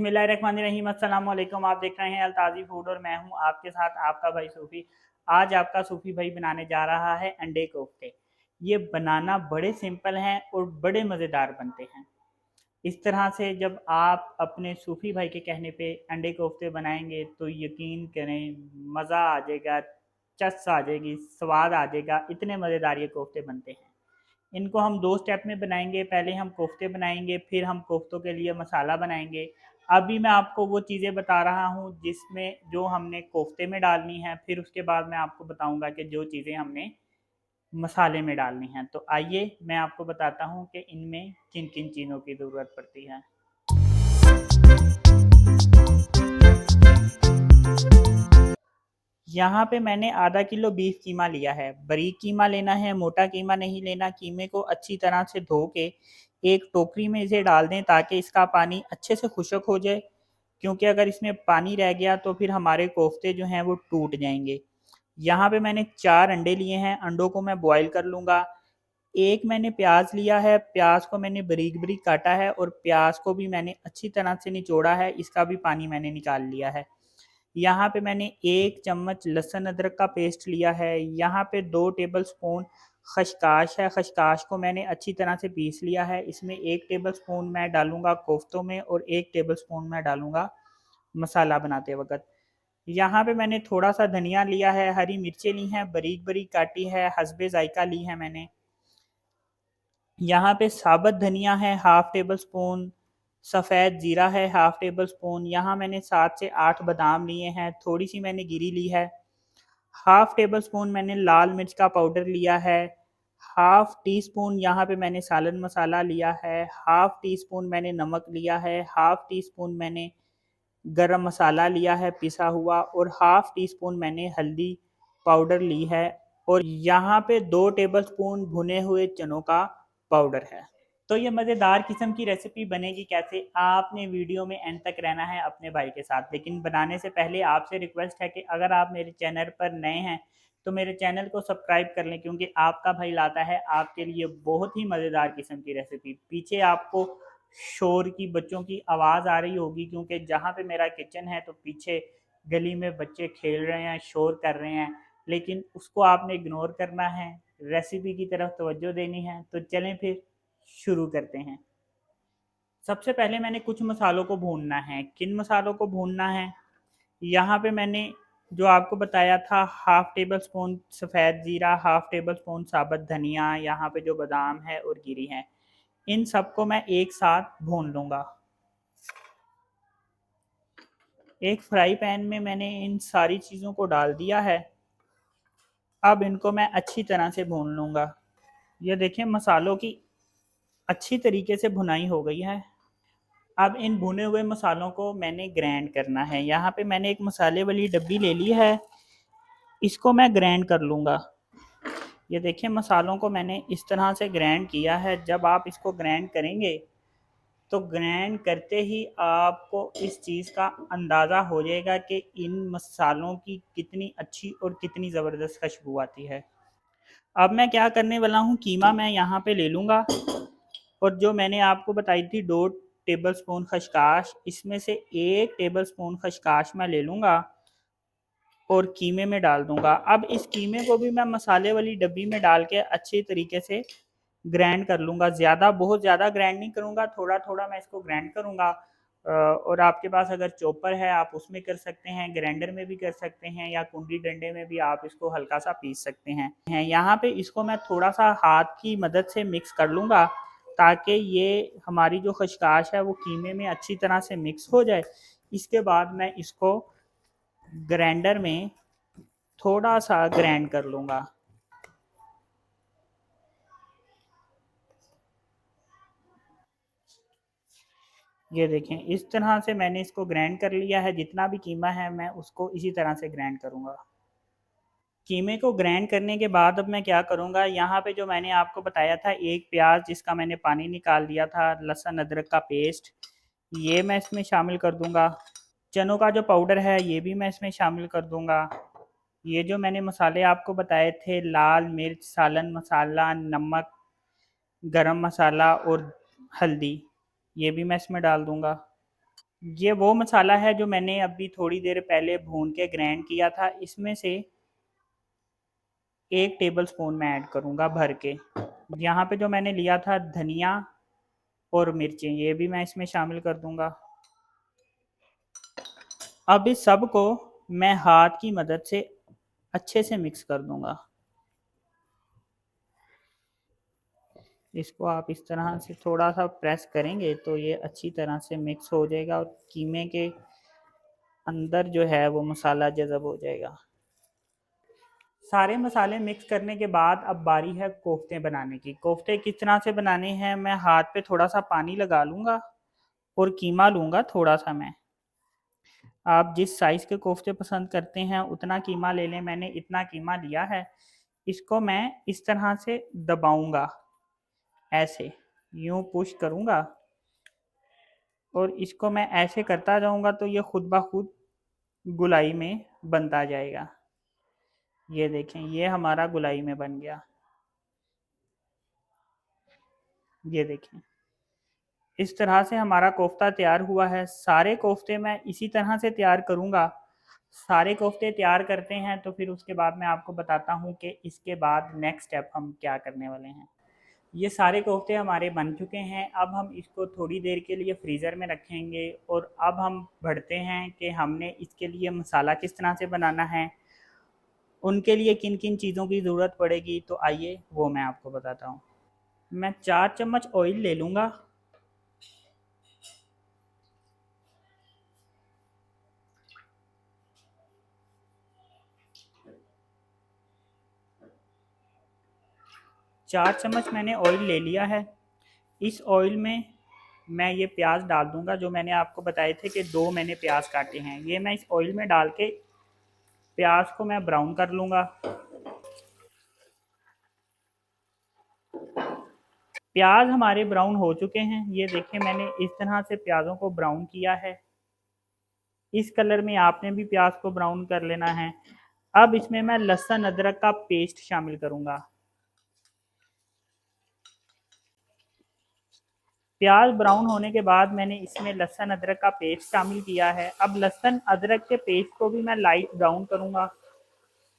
बिस्मिल्लाहिर्रहमानिर्रहीम। अस्सलाम वालेकुम। आप देख रहे हैं अलताज़ी फूड और मैं हूं आपके साथ आपका भाई सूफ़ी। आज आपका सूफ़ी भाई बनाने जा रहा है अंडे कोफ्ते। ये बनाना बड़े सिंपल हैं और बड़े मज़ेदार बनते हैं। इस तरह से जब आप अपने सूफ़ी भाई के कहने पे अंडे कोफ्ते बनाएंगे तो यकीन करें मज़ा आ जाएगा, चस आ जाएगी, स्वाद आ जाएगा। इतने मज़ेदार ये कोफ्ते बनते हैं। इनको हम 2 स्टेप में बनाएंगे। पहले हम कोफ्ते बनाएंगे, फिर हम कोफ्तों के लिए मसाला बनाएंगे। अभी मैं आपको वो चीज़ें बता रहा हूँ जिसमें जो हमने कोफ्ते में डालनी है, फिर उसके बाद मैं आपको बताऊंगा कि जो चीज़ें हमने मसाले में डालनी हैं। तो आइए मैं आपको बताता हूँ कि इनमें किन किन चीज़ों की ज़रूरत पड़ती है। यहाँ पे मैंने आधा किलो बीफ कीमा लिया है। बारीक कीमा लेना है, मोटा कीमा नहीं लेना। कीमे को अच्छी तरह से धो के एक टोकरी में इसे डाल दें ताकि इसका पानी अच्छे से खुश्क हो जाए, क्योंकि अगर इसमें पानी रह गया तो फिर हमारे कोफ्ते जो हैं वो टूट जाएंगे। यहाँ पे मैंने 4 अंडे लिए हैं। अंडों को मैं बॉयल कर लूँगा। एक मैंने प्याज लिया है। प्याज को मैंने बारीक बारीक काटा है और प्याज को भी मैंने अच्छी तरह से निचोड़ा है। इसका भी पानी मैंने निकाल लिया है। यहाँ पे मैंने 1 चम्मच लहसुन अदरक का पेस्ट लिया है। यहाँ पे 2 टेबल स्पून खशकाश है। खशकाश को मैंने अच्छी तरह से पीस लिया है। इसमें 1 टेबल स्पून मैं डालूंगा कोफ्तों में और 1 टेबल स्पून मैं डालूंगा मसाला बनाते वक्त। यहाँ पे मैंने थोड़ा सा धनिया लिया है, हरी मिर्चें ली हैं, बारीक बारीक काटी है, हस्बे जायका ली है मैंने। यहाँ पे साबुत धनिया है हाफ टेबल स्पून, सफ़ेद ज़ीरा है हाफ टेबल स्पून। यहाँ मैंने 7 से 8 बादाम लिए हैं, थोड़ी सी मैंने गिरी ली है। हाफ टेबल स्पून मैंने लाल मिर्च का पाउडर लिया है। हाफ टी स्पून यहाँ पे मैंने सालन मसाला लिया है। हाफ टी स्पून मैंने नमक लिया है। हाफ टी स्पून मैंने गरम मसाला लिया है पिसा हुआ और हाफ टी स्पून मैंने हल्दी पाउडर ली है। और यहाँ पे 2 टेबल स्पून भुने हुए चनों का पाउडर है। तो ये मज़ेदार किस्म की रेसिपी बनेगी कैसे, आपने वीडियो में एंड तक रहना है अपने भाई के साथ। लेकिन बनाने से पहले आपसे रिक्वेस्ट है कि अगर आप मेरे चैनल पर नए हैं तो मेरे चैनल को सब्सक्राइब कर लें, क्योंकि आपका भाई लाता है आपके लिए बहुत ही मज़ेदार किस्म की रेसिपी। पीछे आपको शोर की, बच्चों की आवाज़ आ रही होगी, क्योंकि जहाँ पे मेरा किचन है तो पीछे गली में बच्चे खेल रहे हैं, शोर कर रहे हैं। लेकिन उसको आपने इग्नोर करना है, रेसिपी की तरफ तवज्जो देनी है। तो चलें फिर शुरू करते हैं। सबसे पहले मैंने कुछ मसालों को भूनना है। किन मसालों को भूनना है? यहाँ पे मैंने जो आपको बताया था, हाफ टेबल स्पून सफ़ेद ज़ीरा, हाफ टेबल स्पून साबुत धनिया, यहाँ पे जो बादाम है और गिरी है, इन सबको मैं एक साथ भून लूँगा। एक फ्राई पैन में मैंने इन सारी चीज़ों को डाल दिया है। अब इनको मैं अच्छी तरह से भून लूँगा। ये देखें मसालों की अच्छी तरीके से भुनाई हो गई है। अब इन भुने हुए मसालों को मैंने ग्राइंड करना है। यहाँ पे मैंने एक मसाले वाली डब्बी ले ली है, इसको मैं ग्राइंड कर लूँगा। ये देखिए मसालों को मैंने इस तरह से ग्राइंड किया है। जब आप इसको ग्राइंड करेंगे तो ग्राइंड करते ही आपको इस चीज़ का अंदाज़ा हो जाएगा कि इन मसालों की कितनी अच्छी और कितनी ज़बरदस्त खुशबू आती है। अब मैं क्या करने वाला हूँ, कीमा मैं यहाँ पे ले लूँगा और जो मैंने आपको बताई थी 2 टेबल स्पून खशकाश, इसमें से 1 टेबल स्पून खशकाश मैं ले लूँगा और कीमे में डाल दूँगा। अब इस कीमे को भी मैं मसाले वाली डब्बी में डाल के अच्छी तरीके से ग्राइंड कर लूँगा। बहुत ज़्यादा ग्राइंड नहीं करूँगा, थोड़ा-थोड़ा मैं इसको ग्राइंड करूँगा। और आपके पास अगर चॉपर है आप उसमें कर सकते हैं, ग्राइंडर में भी कर सकते हैं, या कुंडी डंडे में भी आप इसको हल्का-सा पीस सकते हैं। यहाँ पे इसको मैं थोड़ा-सा हाथ की मदद से मिक्स कर लूँगा ताकि ये हमारी जो खशकाश है वो कीमे में अच्छी तरह से मिक्स हो जाए। इसके बाद मैं इसको ग्राइंडर में थोड़ा-सा ग्राइंड कर लूँगा। ये देखें इस तरह से मैंने इसको ग्राइंड कर लिया है। जितना भी कीमा है मैं उसको इसी तरह से ग्राइंड करूँगा। कीमे को ग्राइंड करने के बाद अब मैं क्या करूँगा, यहाँ पे जो मैंने आपको बताया था 1 प्याज जिसका मैंने पानी निकाल दिया था, लहसुन अदरक का पेस्ट, ये मैं इसमें शामिल कर दूँगा। चनों का जो पाउडर है ये भी मैं इसमें शामिल कर दूँगा। ये जो मैंने मसाले आपको बताए थे, लाल मिर्च, सालन मसाला, नमक, गरम मसाला और हल्दी, ये भी मैं इसमें डाल दूँगा। ये वो मसाला है जो मैंने अभी थोड़ी देर पहले भून के ग्राइंड किया था। इसमें से 1 टेबलस्पून मैं ऐड करूँगा भर के। यहाँ पे जो मैंने लिया था धनिया और मिर्चें, ये भी मैं इसमें शामिल कर दूँगा। अब इस सब को मैं हाथ की मदद से अच्छे से मिक्स कर दूँगा। इसको आप इस तरह से थोड़ा-सा प्रेस करेंगे तो ये अच्छी तरह से मिक्स हो जाएगा और कीमे के अंदर जो है वो मसाला जज़ब हो जाएगा। सारे मसाले मिक्स करने के बाद अब बारी है कोफ्ते बनाने की। कोफ्ते किस तरह से बनाने हैं, मैं हाथ पे थोड़ा-सा पानी लगा लूँगा और कीमा लूँगा थोड़ा-सा मैं। आप जिस साइज़ के कोफ्ते पसंद करते हैं उतना कीमा ले लें, मैंने इतना कीमा लिया है। इसको मैं इस तरह से दबाऊँगा, ऐसे, यूँ पुश करूँगा और इसको मैं ऐसे करता जाऊँगा तो ये खुद ब खुद गोलाई में बनता जाएगा। ये देखें, ये हमारा गोलाई में बन गया। ये देखें, इस तरह से हमारा कोफ्ता तैयार हुआ है। सारे कोफ्ते मैं इसी तरह से तैयार करूँगा। सारे कोफ्ते तैयार करते हैं तो फिर उसके बाद मैं आपको बताता हूँ कि इसके बाद नेक्स्ट स्टेप हम क्या करने वाले हैं। ये सारे कोफ्ते हमारे बन चुके हैं। अब हम इसको थोड़ी देर के लिए फ्रीज़र में रखेंगे और अब हम बढ़ते हैं कि हमने इसके लिए मसाला किस तरह से बनाना है, उनके लिए किन किन चीज़ों की ज़रूरत पड़ेगी। तो आइए वो मैं आपको बताता हूँ। मैं 4 चम्मच ऑयल ले लूँगा। 4 चम्मच मैंने ऑयल ले लिया है। इस ऑयल में मैं ये प्याज डाल दूंगा जो मैंने आपको बताए थे कि 2 मैंने प्याज काटे हैं। ये मैं इस ऑयल में डाल के प्याज को मैं ब्राउन कर लूँगा। प्याज हमारे ब्राउन हो चुके हैं। ये देखिए, मैंने इस तरह से प्याज़ों को ब्राउन किया है। इस कलर में आपने भी प्याज को ब्राउन कर लेना है। अब इसमें मैं लहसुन अदरक का पेस्ट शामिल करूँगा। प्याज ब्राउन होने के बाद मैंने इसमें लहसुन अदरक का पेस्ट शामिल किया है। अब लहसुन अदरक के पेस्ट को भी मैं लाइट ब्राउन करूँगा।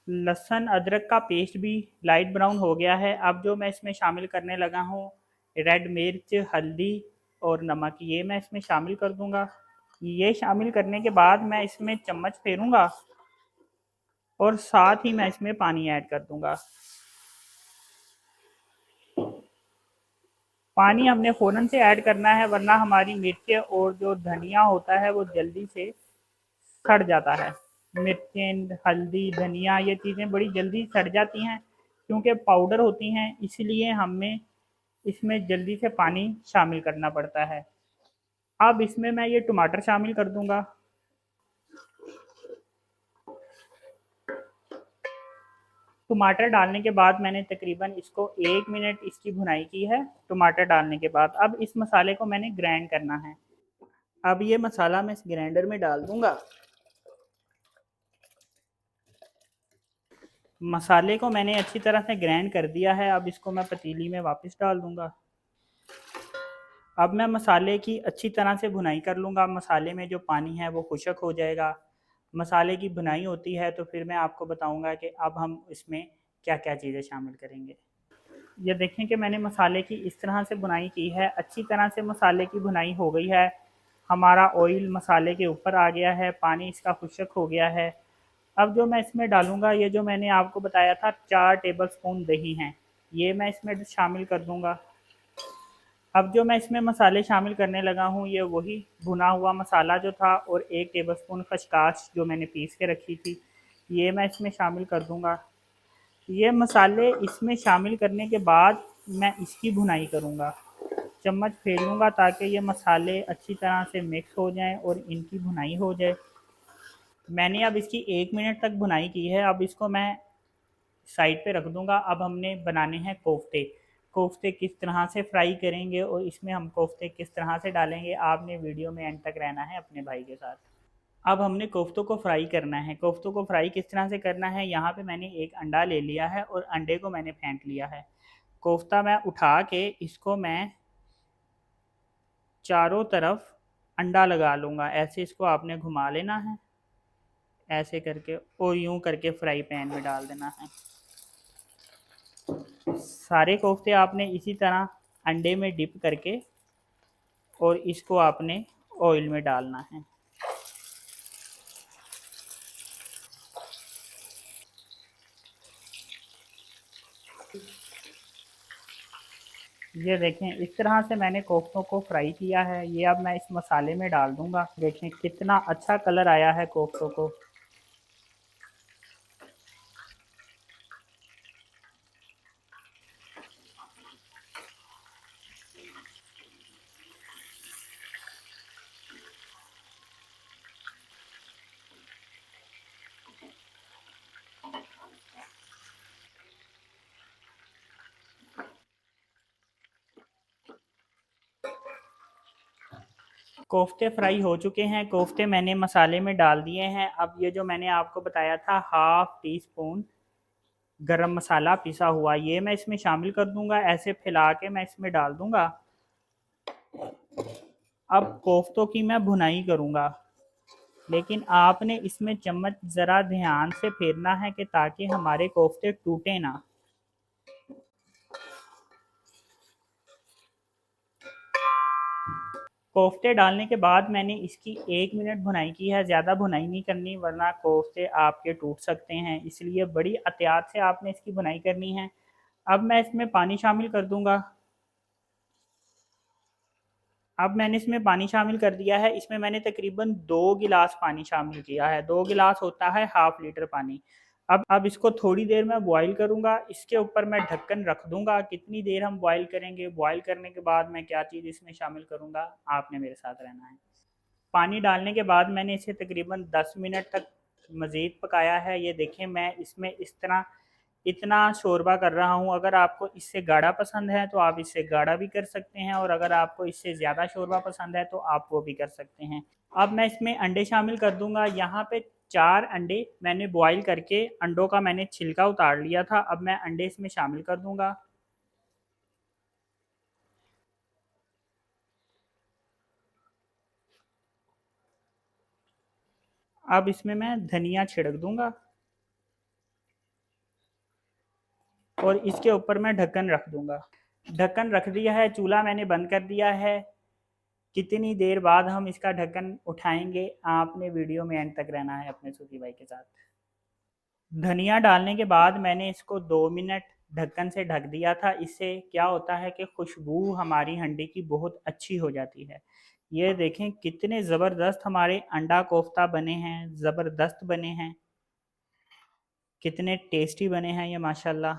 लहसुन अदरक का पेस्ट भी लाइट ब्राउन हो गया है। अब जो मैं इसमें शामिल करने लगा हूँ, रेड मिर्च, हल्दी और नमक, ये मैं इसमें शामिल कर दूंगा। ये शामिल करने के बाद मैं इसमें चम्मच फेरूंगा और साथ ही मैं इसमें पानी ऐड कर दूंगा। पानी हमने फ़ौरन से ऐड करना है वरना हमारी मिर्चें और जो धनिया होता है वो जल्दी से सड़ जाता है। मिर्चें, हल्दी, धनिया, ये चीज़ें बड़ी जल्दी सड़ जाती हैं क्योंकि पाउडर होती हैं, इसलिए हमें इसमें जल्दी से पानी शामिल करना पड़ता है। अब इसमें मैं ये टमाटर शामिल कर दूंगा। टमाटर डालने के बाद मैंने तकरीबन इसको 1 मिनट इसकी भुनाई की है। टमाटर डालने के बाद अब इस मसाले को मैंने ग्राइंड करना है। अब ये मसाला मैं इस ग्राइंडर में डाल दूंगा। मसाले को मैंने अच्छी तरह से ग्राइंड कर दिया है। अब इसको मैं पतीली में वापस डाल दूंगा। अब मैं मसाले की अच्छी तरह से भुनाई कर लूँगा। मसाले में जो पानी है वो खुश्क हो जाएगा। मसाले की भुनाई होती है तो फिर मैं आपको बताऊँगा कि अब हम इसमें क्या-क्या चीज़ें शामिल करेंगे। ये देखें कि मैंने मसाले की इस तरह से भुनाई की है। अच्छी तरह से मसाले की भुनाई हो गई है। हमारा ऑयल मसाले के ऊपर आ गया है, पानी इसका खुश्क हो गया है। अब जो मैं इसमें डालूँगा, ये जो मैंने आपको बताया था 4 टेबलस्पून दही हैं, ये मैं इसमें शामिल कर दूँगा। अब जो मैं इसमें मसाले शामिल करने लगा हूँ, ये वही भुना हुआ मसाला जो था और 1 टेबलस्पून खसकास जो मैंने पीस के रखी थी, ये मैं इसमें शामिल कर दूँगा। ये मसाले इसमें शामिल करने के बाद मैं इसकी भुनाई करूँगा। चम्मच फेरूँगा ताकि ये मसाले अच्छी तरह से मिक्स हो जाएँ और इनकी भुनाई हो जाए। मैंने अब इसकी 1 मिनट तक भुनाई की है। अब इसको मैं साइड पे रख दूँगा। अब हमने बनाने हैं कोफ्ते। कोफ्ते किस तरह से फ्राई करेंगे और इसमें हम कोफ्ते किस तरह से डालेंगे, आपने वीडियो में एंड तक रहना है अपने भाई के साथ। अब हमने कोफ्तों को फ्राई करना है। कोफ्तों को फ्राई किस तरह से करना है, यहाँ पे मैंने एक अंडा ले लिया है और अंडे को मैंने फेंट लिया है। कोफ्ता मैं उठा के इसको मैं चारों तरफ अंडा लगा लूँगा। ऐसे इसको आपने घुमा लेना है ऐसे करके, और यूँ करके फ्राई पैन में डाल देना है। सारे कोफ्ते आपने इसी तरह अंडे में डिप करके और इसको आपने ऑयल में डालना है। ये देखें, इस तरह से मैंने कोफ्तों को फ्राई किया है। ये अब मैं इस मसाले में डाल दूंगा। देखें कितना अच्छा कलर आया है कोफ्तों को। कोफ्ते फ्राई हो चुके हैं। कोफ्ते मैंने मसाले में डाल दिए हैं। अब ये जो मैंने आपको बताया था हाफ टी स्पून गरम मसाला पिसा हुआ, ये मैं इसमें शामिल कर दूंगा। ऐसे फैला के मैं इसमें डाल दूंगा। अब कोफ्तों की मैं भुनाई करूंगा, लेकिन आपने इसमें चम्मच ज़रा ध्यान से फेरना है कि ताकि हमारे कोफ्ते टूटे ना। कोफ्ते डालने के बाद मैंने इसकी 1 मिनट भुनाई की है। ज़्यादा भुनाई नहीं करनी वरना कोफ्ते आपके टूट सकते हैं, इसलिए बड़ी एहतियात से आपने इसकी भुनाई करनी है। अब मैं इसमें पानी शामिल कर दूंगा। अब मैंने इसमें पानी शामिल कर दिया है। इसमें मैंने तकरीबन 2 गिलास पानी शामिल किया है। 2 गिलास होता है हाफ लीटर पानी। अब इसको थोड़ी देर मैं बॉईल करूंगा। इसके ऊपर मैं ढक्कन रख दूंगा। कितनी देर हम बॉईल करेंगे, बॉईल करने के बाद मैं क्या चीज़ इसमें शामिल करूंगा, आपने मेरे साथ रहना है। पानी डालने के बाद मैंने इसे तकरीबन 10 मिनट तक मज़ीद पकाया है। ये देखें, मैं इसमें इस तरह इतना शोरबा कर रहा हूँ। अगर आपको इससे गाढ़ा पसंद है तो आप इससे गाढ़ा भी कर सकते हैं, और अगर आपको इससे ज़्यादा शोरबा पसंद है तो आप वो भी कर सकते हैं। अब मैं इसमें अंडे शामिल कर दूंगा। यहाँ पे 4 अंडे मैंने बॉईल करके अंडों का मैंने छिलका उतार लिया था। अब मैं अंडे इसमें शामिल कर दूंगा। अब इसमें मैं धनिया छिड़क दूंगा और इसके ऊपर मैं ढक्कन रख दूंगा। ढक्कन रख दिया है, चूल्हा मैंने बंद कर दिया है। कितनी देर बाद हम इसका ढक्कन उठाएंगे, आपने वीडियो में एंड तक रहना है अपने सूफी भाई के साथ। धनिया डालने के बाद मैंने इसको 2 मिनट ढक्कन से ढक दिया था। इससे क्या होता है कि खुशबू हमारी हंडी की बहुत अच्छी हो जाती है। ये देखें कितने ज़बरदस्त हमारे अंडा कोफ्ता बने हैं, ज़बरदस्त बने हैं, कितने टेस्टी बने हैं ये माशाल्लाह।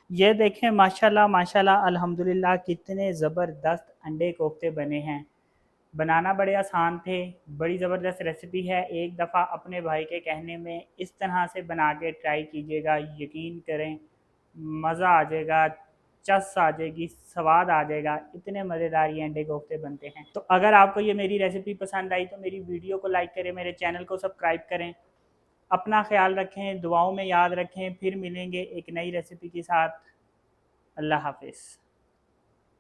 ये देखें माशाल्लाह माशाल्लाह अल्हम्दुलिल्लाह कितने ज़बरदस्त अंडे कोफ्ते बने हैं। बनाना बड़े आसान थे, बड़ी ज़बरदस्त रेसिपी है। एक दफ़ा अपने भाई के कहने में इस तरह से बना के ट्राई कीजिएगा, यकीन करें मज़ा आ जाएगा, चस आ जाएगी, स्वाद आ जाएगा। इतने मज़ेदार ये अंडे कोफ्ते बनते हैं। तो अगर आपको ये मेरी रेसिपी पसंद आई तो मेरी वीडियो को लाइक करें, मेरे चैनल को सब्सक्राइब करें। अपना ख्याल रखें, दुआओं में याद रखें। फिर मिलेंगे एक नई रेसिपी के साथ। अल्लाह हाफिज़।